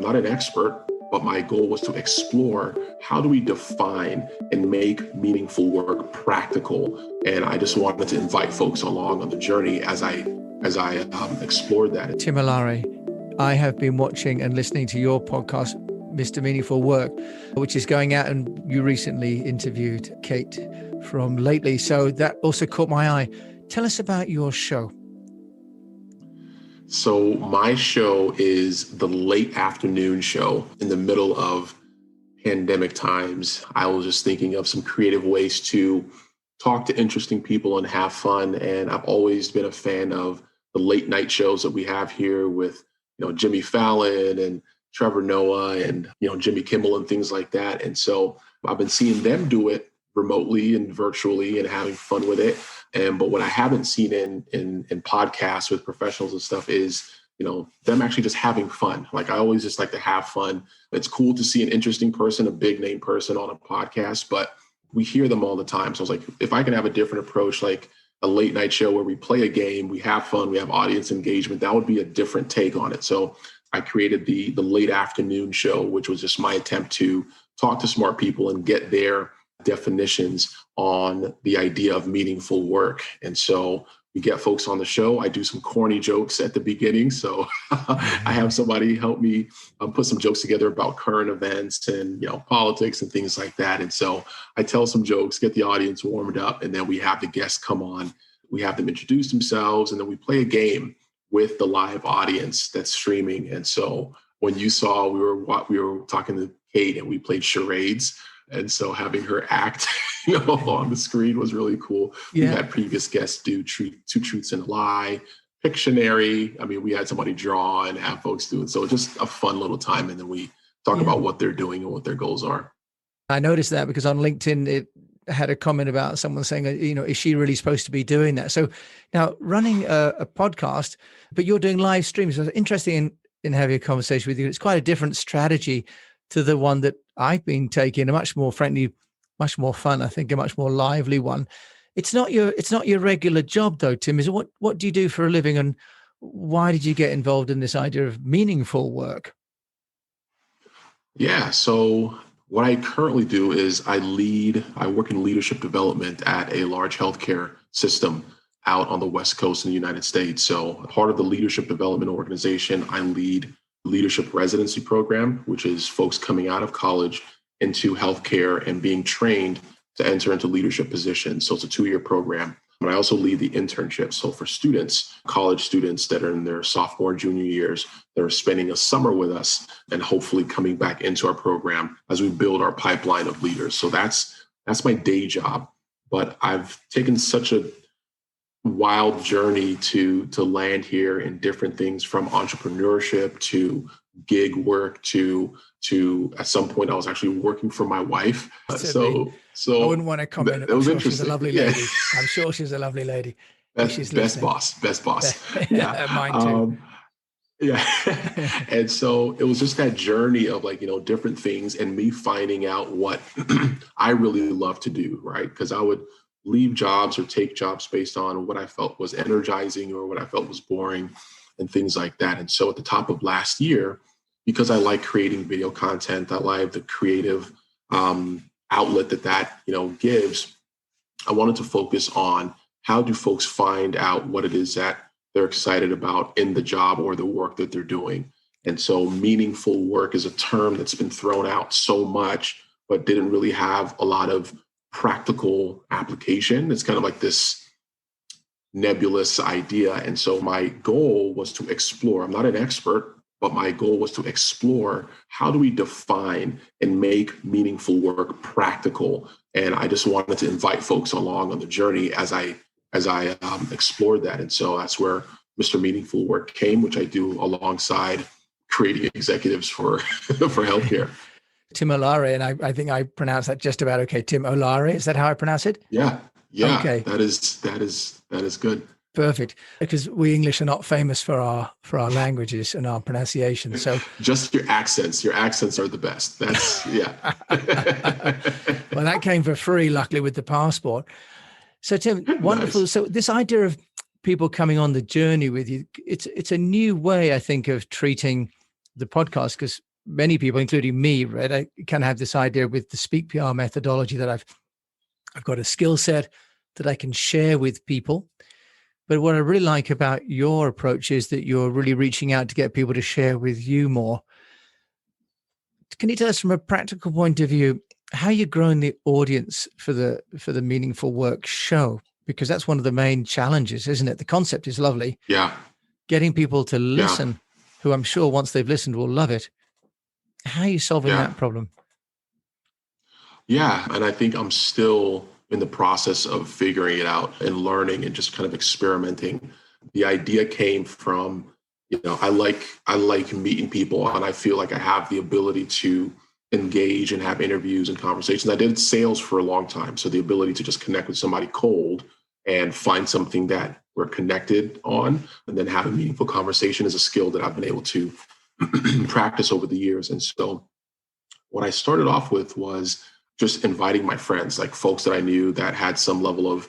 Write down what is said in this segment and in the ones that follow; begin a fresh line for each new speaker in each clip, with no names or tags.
not an expert, but my goal was to explore how do we define and make meaningful work practical. And I just wanted to invite folks along on the journey as I explored that.
Tim Olaore, I have been watching and listening to your podcast, Mr. Meaningful Work, which is going out, and you recently interviewed Kate from Lately. So that also caught my eye. Tell us about your show.
So my show is the late afternoon show in the middle of pandemic times. I was just thinking of some creative ways to talk to interesting people and have fun. And I've always been a fan of the late night shows that we have here with, Jimmy Fallon and Trevor Noah and, Jimmy Kimmel and things like that. And so I've been seeing them do it remotely and virtually and having fun with it. But what I haven't seen in podcasts with professionals and stuff is, them actually just having fun. Like I always just like to have fun. It's cool to see an interesting person, a big name person on a podcast, but we hear them all the time. So I was like, if I can have a different approach, like a late night show where we play a game, we have fun, we have audience engagement, that would be a different take on it. So I created the late afternoon show, which was just my attempt to talk to smart people and get their definitions on the idea of meaningful work. And so we get folks on the show. I do some corny jokes at the beginning. So I have somebody help me put some jokes together about current events and, politics and things like that. And so I tell some jokes, get the audience warmed up, and then we have the guests come on. We have them introduce themselves, and then we play a game with the live audience that's streaming. And so when you saw, we were talking to Kate and we played charades. And so having her act, on the screen was really cool. Yeah. We had previous guests do two truths and a lie, Pictionary. I mean, we had somebody draw and have folks do it. So just a fun little time. And then we talk about what they're doing and what their goals are.
I noticed that because on LinkedIn, it had a comment about someone saying, is she really supposed to be doing that? So now running a podcast, but you're doing live streams. So it's interesting in having a conversation with you. It's quite a different strategy to the one that I've been taking, a much more friendly, much more fun, I think, a much more lively one. It's not your regular job though, Tim. Is it? What do you do for a living, and why did you get involved in this idea of meaningful work?
Yeah. So what I currently do is I work in leadership development at a large healthcare system out on the West Coast in the United States. So part of the leadership development organization, I lead leadership residency program, which is folks coming out of college into healthcare and being trained to enter into leadership positions. So it's a 2-year program. And I also lead the internship. So for students, college students that are in their sophomore, junior years, that are spending a summer with us and hopefully coming back into our program as we build our pipeline of leaders. So that's my day job. But I've taken such a wild journey to land here in different things, from entrepreneurship to gig work to at some point I was actually working for my wife. So
I wouldn't want to comment.
It was interesting.
She's a lovely lady. I'm sure she's a lovely lady.
Best boss.
Yeah, mine too.
Yeah. And so it was just that journey of different things and me finding out what I really love to do, right? Because I would leave jobs or take jobs based on what I felt was energizing or what I felt was boring and things like that. And so at the top of last year, because I like creating video content, I like the creative outlet that gives, I wanted to focus on how do folks find out what it is that they're excited about in the job or the work that they're doing. And so meaningful work is a term that's been thrown out so much, but didn't really have a lot of practical application. It's kind of like this nebulous idea. And so my goal was to explore. I'm not an expert, but my goal was to explore how do we define and make meaningful work practical. And I just wanted to invite folks along on the journey as I explored that. And so that's where Mr. Meaningful Work came, which I do alongside creating executives for healthcare.
Tim Olaore, and I think I pronounced that just about okay. Tim Olaore, is that how I pronounce it?
Yeah.
Okay.
That is good.
Perfect, because we English are not famous for our languages and our pronunciation. So
just your accents are the best. That's yeah.
Well, that came for free, luckily, with the passport. So Tim, wonderful. Nice. So this idea of people coming on the journey with you, it's a new way, I think, of treating the podcast, because many people, including me, right, I kind of have this idea with the Speak PR methodology that I've got a skill set that I can share with people. But what I really like about your approach is that you're really reaching out to get people to share with you more. Can you tell us from a practical point of view how you're growing the audience for the Meaningful Work show? Because that's one of the main challenges, isn't it? The concept is lovely.
Yeah.
Getting people to listen, who I'm sure once they've listened will love it. How are you solving that problem?
Yeah. And I think I'm still in the process of figuring it out and learning and just kind of experimenting. The idea came from, I like meeting people, and I feel like I have the ability to engage and have interviews and conversations. I did sales for a long time. So the ability to just connect with somebody cold and find something that we're connected on and then have a meaningful conversation is a skill that I've been able to practice over the years. And so what I started off with was just inviting my friends, like folks that I knew that had some level of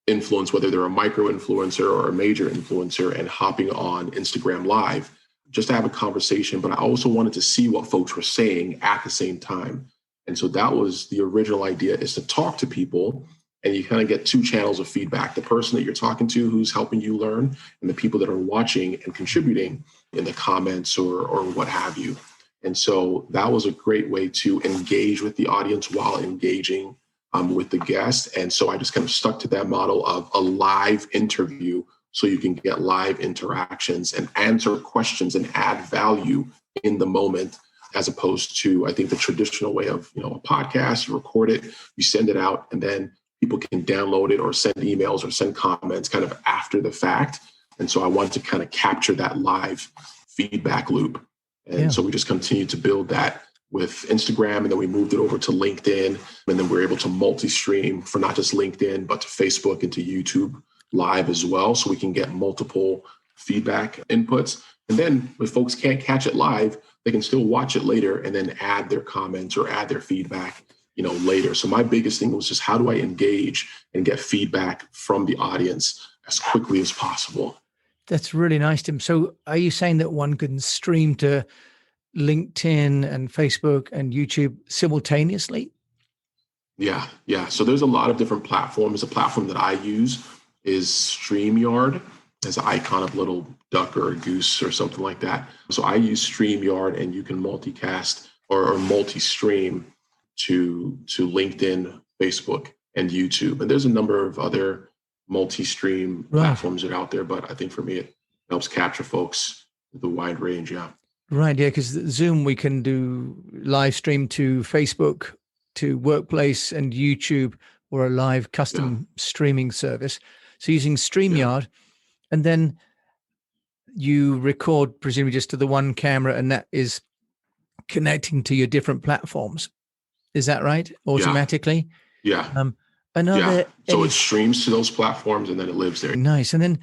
influence, whether they're a micro influencer or a major influencer, and hopping on Instagram Live just to have a conversation. But I also wanted to see what folks were saying at the same time. And so that was the original idea, is to talk to people, and you kind of get two channels of feedback: the person that you're talking to who's helping you learn, and the people that are watching and contributing in the comments or what have you. And so that was a great way to engage with the audience while engaging with the guest. And so I just kind of stuck to that model of a live interview, so you can get live interactions and answer questions and add value in the moment, as opposed to, I think, the traditional way of, a podcast. You record it, you send it out, and then people can download it or send emails or send comments kind of after the fact. And so I wanted to kind of capture that live feedback loop. And so we just continued to build that with Instagram, and then we moved it over to LinkedIn, and then we're able to multi-stream for not just LinkedIn, but to Facebook and to YouTube Live as well. So we can get multiple feedback inputs. And then if folks can't catch it live, they can still watch it later and then add their comments or add their feedback, later. So my biggest thing was just, how do I engage and get feedback from the audience as quickly as possible?
That's really nice, Tim. So are you saying that one can stream to LinkedIn and Facebook and YouTube simultaneously?
Yeah. So there's a lot of different platforms. The platform that I use is StreamYard. Has an icon of a little duck or a goose or something like that. So I use StreamYard, and you can multicast or multi-stream to LinkedIn, Facebook, and YouTube. And there's a number of other multi-stream platforms that are out there. But I think for me, it helps capture folks with a wide range. Yeah.
Right. Yeah. Because Zoom, we can do live stream to Facebook, to Workplace, and YouTube, or a live custom streaming service. So using StreamYard, and then you record presumably just to the one camera, and that is connecting to your different platforms. Is that right? Automatically?
Yeah. So it streams to those platforms, and then it lives there.
Nice. And then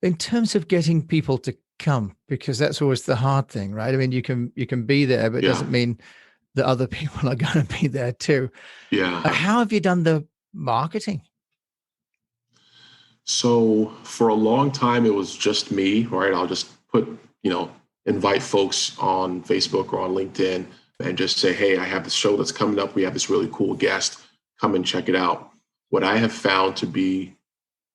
in terms of getting people to come, because that's always the hard thing, right? I mean, you can be there, but it doesn't mean that other people are going to be there too.
Yeah.
How have you done the marketing?
So for a long time, it was just me, right? I'll just invite folks on Facebook or on LinkedIn and just say, hey, I have this show that's coming up. We have this really cool guest. Come and check it out. What I have found to be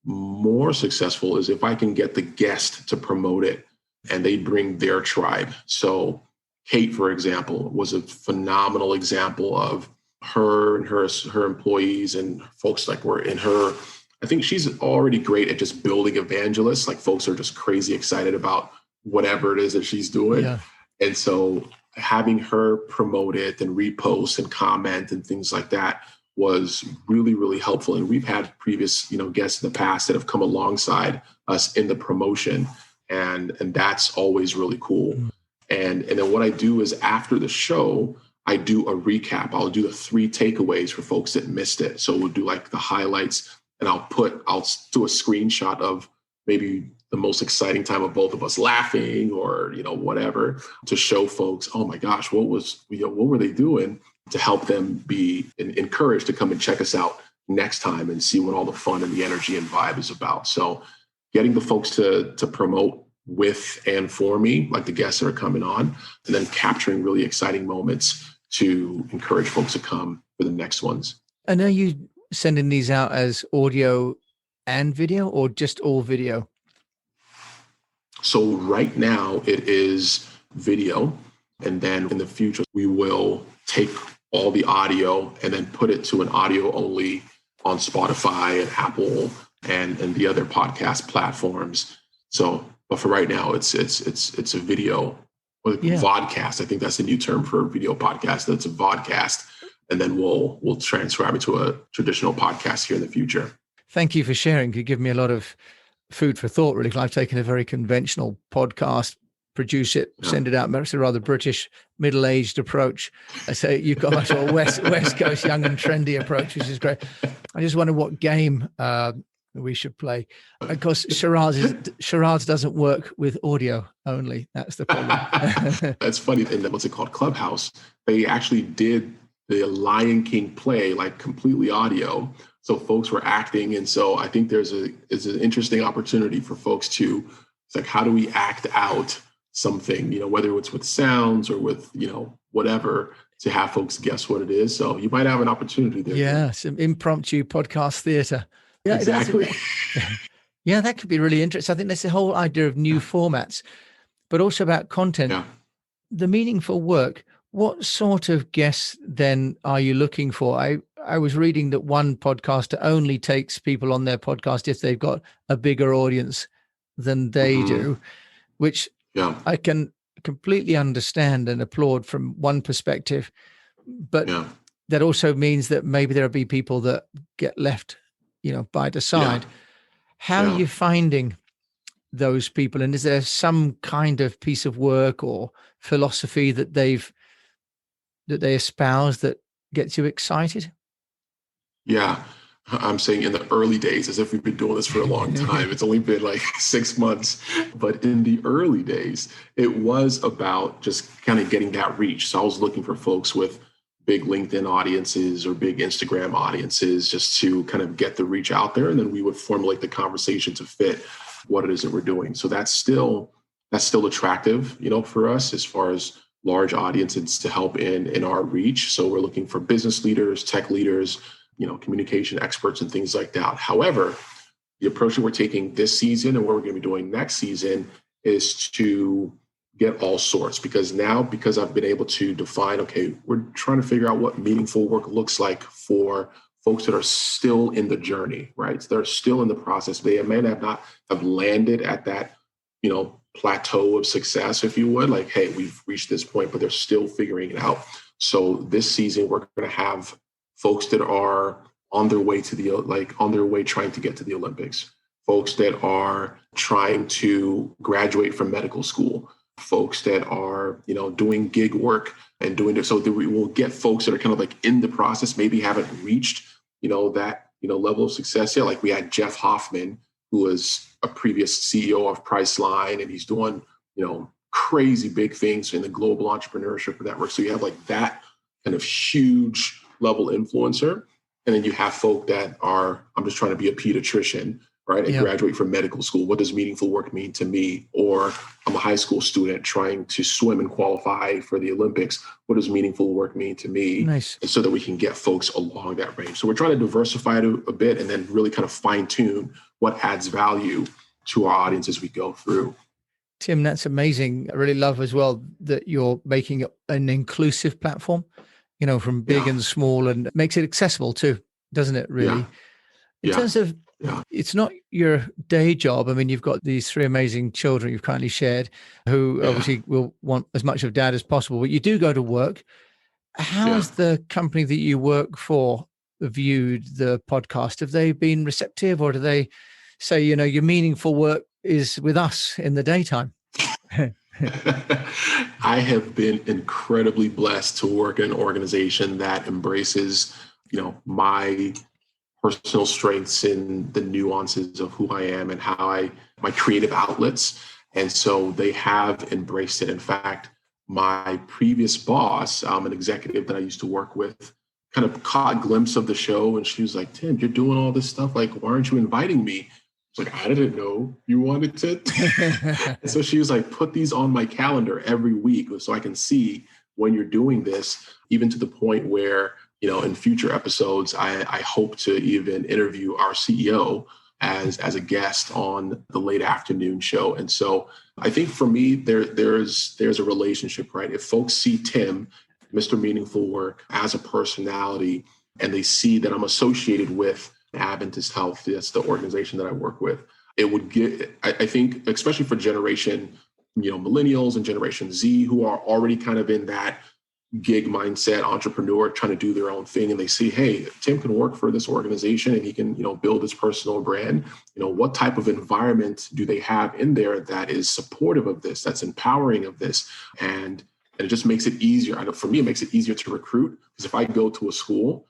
more successful is if I can get the guest to promote it and they bring their tribe. So Kate, for example, was a phenomenal example of her and her employees and folks like were in her. I think she's already great at just building evangelists. Like, folks are just crazy excited about whatever it is that she's doing. Yeah. And so having her promote it and repost and comment and things like that was really, really helpful. And we've had previous, guests in the past that have come alongside us in the promotion. And that's always really cool. Mm. And then what I do is, after the show, I do a recap. I'll do the 3 takeaways for folks that missed it. So we'll do like the highlights, and I'll do a screenshot of maybe the most exciting time of both of us laughing or, whatever, to show folks, oh my gosh, what were they doing, to help them be encouraged to come and check us out next time and see what all the fun and the energy and vibe is about. So getting the folks to promote with and for me, like the guests that are coming on, and then capturing really exciting moments to encourage folks to come for the next ones.
And are you sending these out as audio and video, or just all video?
So right now it is video. And then in the future, we will take all the audio and then put it to an audio only on Spotify and Apple and the other podcast platforms. So, but for right now, it's a video, or vodcast. I think that's the new term for a video podcast. That's a vodcast. And then we'll transcribe it to a traditional podcast here in the future.
Thank you for sharing. You give me a lot of food for thought, really. I've taken a very conventional podcast, produce it, send it out. It's a rather British, middle-aged approach. I say you've got a sort of West Coast, young and trendy approach, which is great. I just wonder what game we should play. Of course, charades doesn't work with audio only. That's the problem.
That's funny. In what's it called, Clubhouse, they actually did the Lion King play like completely audio. So folks were acting. And so I think it's an interesting opportunity for folks to, it's like, how do we act out something, whether it's with sounds or with, whatever, to have folks guess what it is. So you might have an opportunity there.
Yeah, some impromptu podcast theater. Yeah,
exactly.
Yeah, that could be really interesting. I think that's the whole idea of new formats, but also about content.
Yeah.
The meaningful work. What sort of guests then are you looking for? I was reading that one podcaster only takes people on their podcast if they've got a bigger audience than they do, which I can completely understand and applaud from one perspective. But that also means that maybe there'll be people that get left, by the side. How are you finding those people? And is there some kind of piece of work or philosophy that they espouse that gets you excited?
Yeah, I'm saying in the early days, as if we've been doing this for a long time. It's only been like 6 months. But in the early days, it was about just kind of getting that reach. So I was looking for folks with big LinkedIn audiences or big Instagram audiences just to kind of get the reach out there. And then we would formulate the conversation to fit what it is that we're doing. So that's still attractive, for us as far as large audiences to help in our reach. So we're looking for business leaders, tech leaders, communication experts and things like that. However, the approach that we're taking this season and what we're going to be doing next season is to get all sorts, because I've been able to define, okay, we're trying to figure out what meaningful work looks like for folks that are still in the journey, right? So they're still in the process. They may not have landed at that, plateau of success, if you would, like, hey, we've reached this point, but they're still figuring it out. So this season, we're going to have folks that are on their way trying to get to the Olympics, folks that are trying to graduate from medical school, folks that are, doing gig work and doing it. So that we will get folks that are kind of like in the process, maybe haven't reached, that, level of success yet. Like we had Jeff Hoffman, who was a previous CEO of Priceline, and he's doing, crazy big things in the global entrepreneurship network. So you have like that kind of huge level influencer. And then you have folk that are, I'm just trying to be a pediatrician, right? And graduate from medical school. What does meaningful work mean to me? Or I'm a high school student trying to swim and qualify for the Olympics. What does meaningful work mean to me?
Nice.
And so that we can get folks along that range. So we're trying to diversify it a bit and then really kind of fine tune what adds value to our audience as we go through.
Tim, that's amazing. I really love as well that you're making an inclusive platform, from big and small, and makes it accessible too, doesn't it, really? In terms of, it's not your day job. I mean, you've got these 3 amazing children you've kindly shared who obviously will want as much of dad as possible, but you do go to work. How has the company that you work for viewed the podcast? Have they been receptive, or do they say, your meaningful work is with us in the daytime?
I have been incredibly blessed to work in an organization that embraces, my personal strengths and the nuances of who I am and my creative outlets. And so they have embraced it. In fact, my previous boss, an executive that I used to work with, kind of caught a glimpse of the show. And she was like, Tim, you're doing all this stuff. Like, why aren't you inviting me was like, I didn't know you wanted to. And so she was like, put these on my calendar every week so I can see when you're doing this, even to the point where, in future episodes, I hope to even interview our CEO as a guest on the late afternoon show. And so I think for me, there's a relationship, right? If folks see Tim, Mr. Meaningful Work, as a personality, and they see that I'm associated with Adventist Health, that's the organization that I work with, it would get, I think, especially for generation, millennials and Generation Z, who are already kind of in that gig mindset, entrepreneur, trying to do their own thing, and they see, hey, Tim can work for this organization and he can, build his personal brand. What type of environment do they have in there that is supportive of this, that's empowering of this, and it just makes it easier. I know for me, it makes it easier to recruit, because if I go to a school,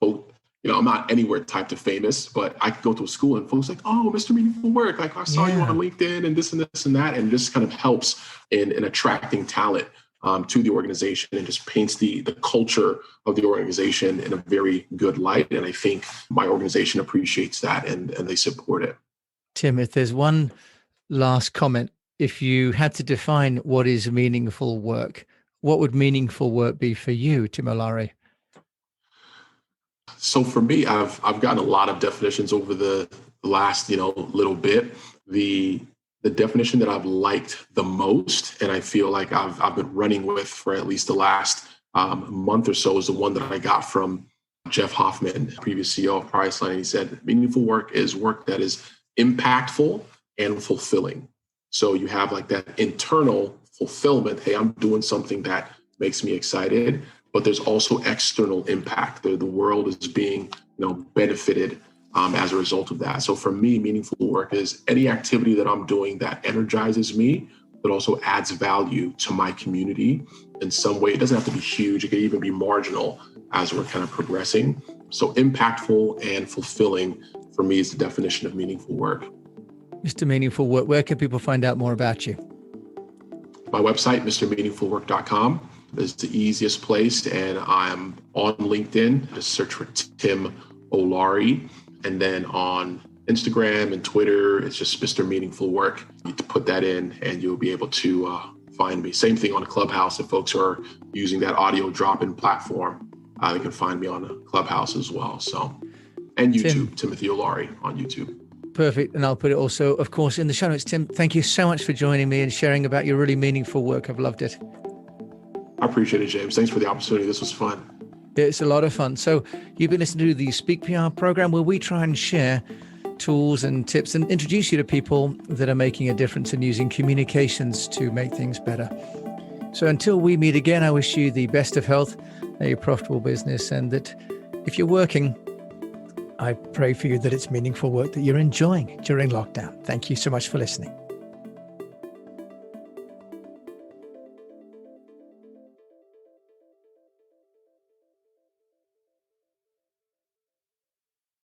I'm not anywhere type to famous, but I could go to a school and folks like, oh, Mr. Meaningful Work, like I saw you on LinkedIn and this and this and that, and just kind of helps in attracting talent to the organization, and just paints the culture of the organization in a very good light. And I think my organization appreciates that, and they support it.
Tim, if there's one last comment, if you had to define what is meaningful work, what would meaningful work be for you, Tim Olaore?
So for me, I've gotten a lot of definitions over the last, little bit. The definition that I've liked the most, and I feel like I've been running with for at least the last month or so, is the one that I got from Jeff Hoffman, previous CEO of Priceline. He said, meaningful work is work that is impactful and fulfilling. So you have like that internal fulfillment. Hey, I'm doing something that makes me excited, but there's also external impact. The world is being, benefited as a result of that. So for me, meaningful work is any activity that I'm doing that energizes me, but also adds value to my community in some way. It doesn't have to be huge. It can even be marginal as we're kind of progressing. So impactful and fulfilling for me is the definition of meaningful work.
Mr. Meaningful Work, where can people find out more about you?
My website, mrmeaningfulwork.com, is the easiest place. And I'm on LinkedIn. Just search for Tim Olaore. And then on Instagram and Twitter, it's just Mr. Meaningful Work. You need to put that in and you'll be able to find me. Same thing on Clubhouse. If folks are using that audio drop-in platform, they can find me on Clubhouse as well. So, and YouTube, Timothy Olaore on YouTube.
Perfect. And I'll put it also, of course, in the show notes. Tim, thank you so much for joining me and sharing about your really meaningful work. I've loved it.
I appreciate it, James. Thanks for the opportunity. This was fun.
It's a lot of fun. So you've been listening to the Speak PR program, where we try and share tools and tips and introduce you to people that are making a difference and using communications to make things better. So until we meet again, I wish you the best of health, a profitable business, and that if you're working, I pray for you that it's meaningful work that you're enjoying during lockdown. Thank you so much for listening.